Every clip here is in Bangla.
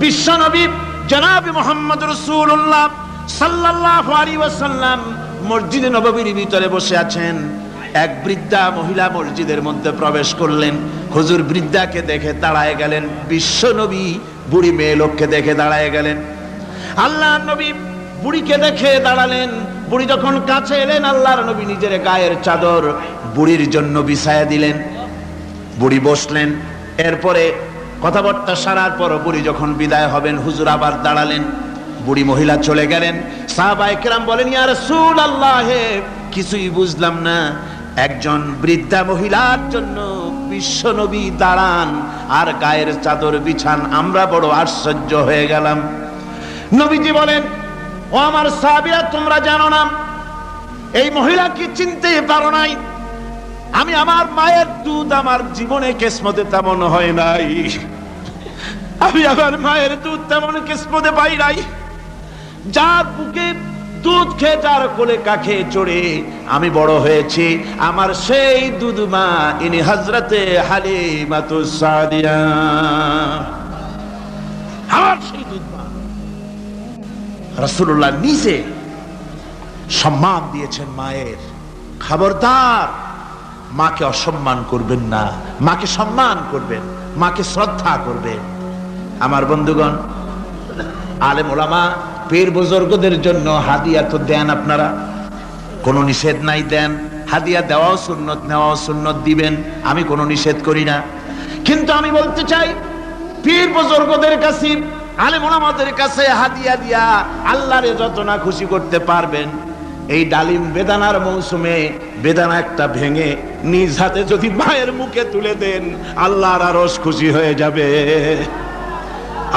বিশ্বনবী জনাব মুহাম্মদ রাসূলুল্লাহ সাল্লাল্লাহু আলাইহি ওয়াসাল্লাম মসজিদে নববীর ভিতরে বসে আছেন। এক বৃদ্ধা মহিলা মসজিদের মধ্যে প্রবেশ করলেন। হুজুর বৃদ্ধাকে দেখে দাঁড়ায় গেলেন, বিশ্বনবী বুড়ি মেয়ে লোককে দেখে দাঁড়ায় গেলেন। আল্লাহর নবী বুড়িকে দেখে দাঁড়ালেন। বুড়ি যখন কাছে এলেন, আল্লাহর নবী নিজের গায়ের চাদর বুড়ির জন্য বিছায়া দিলেন। বুড়ি বসলেন। এরপরে কথাবার্তা সারার পর বুড়ি যখন বিদায় হবেন, হুজুর আবার দাঁড়ালেন। বুড়ি মহিলা চলে গেলেন। সাহাবায়ে কেরাম বলেন, ইয়া রাসূলুল্লাহ, কিছুই বুঝলাম না, একজন বৃদ্ধা মহিলার জন্য বিশ্বনবী দাঁড়ান আর গায়ের চাদর বিছান, আমরা বড় আশ্চর্য হয়ে গেলাম। নবীজি বলেন, ও আমার সাহাবীরা, তোমরা জানো না এই মহিলাকে চিনতে পারো নাই? আমি আমার মায়ের দুধ আমার জীবনে কিসমতে তেমন হয় নাই, আমি আমার মায়ের দুধ তেমন কিসমতে পাই নাই। যার বুকে দুধ খেয়ে, যার কোলে কাখে চড়ে আমি বড় হয়েছি, আমার সেই দুধ মা ইনি হযরতে হালিমাতুস সাদিয়া, আমার সেই দুধ মা। রাসূলুল্লাহ নিজে সম্মান দিয়েছেন মায়ের। খবরদার, মাকে অসম্মান করবেন না, মাকে সম্মান করবেন, মাকে শ্রদ্ধা করবেন। আমার বন্ধুগণ, আলেম ওলামা পীর বুজুর্গদের জন্য হাদিয়া তো দেন, আপনারা কোনো নিষেধ নাই, দেন। হাদিয়া দেওয়াও সুন্নত, নেওয়াও সুন্নত, দিবেন, আমি কোনো নিষেধ করি না। কিন্তু আমি বলতে চাই, পীর বুজুর্গদের কাছে, আলেম ওলামাদের কাছে হাদিয়া দিয়া আল্লাহরে যত না খুশি করতে পারবেন, এই ডালিম বেদানার মৌসুমে বেদানা একটা ভেঙে নিজ হাতে যদি মায়ের মুখে তুলে দেন, আল্লাহর আরশ খুশি হয়ে যাবে,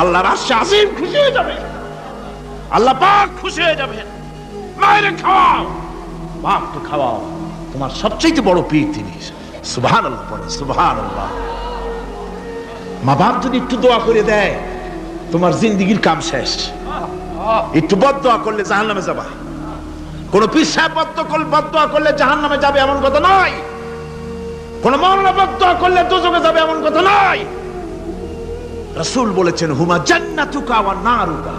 আল্লাহর আরশ আজিম খুশি হয়ে যাবে, আল্লাহ পাক খুশি হয়ে যাবেন। মায়ের খাওয়াও, বাপকে খাওয়াও, তোমার সবচেয়ে বড় পীর তিনি। সুবহানাল্লাহ, পড়ো সুবহানাল্লাহ। মা বাপ যদি একটু দোয়া করে দেয়, তোমার জিন্দেগির কাম শেষ। একটু বদদোয়া করলে জাহান্নামে যাবা। কোন পীর সাহেব বদদোয়া করলে জাহান্নামে যাবে এমন কথা নয়। কোন মাওলানা বদদোয়া করলে দোজখে যাবে এমন কথা নয়। রাসূল বলেছেন, হুমা জান্নাতুকা ওয়া নারুকা।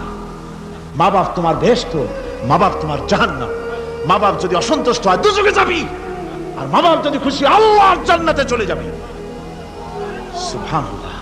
মা বাপ তোমার বেহেশত, মা বাপ তোমার জাহান্নাম। মা বাপ যদি অসন্তুষ্ট হয়, দোজখে যাবি, আর মা বাপ যদি খুশি, আল্লাহর জান্নাতে চলে যাবি। সুবহানাল্লাহ।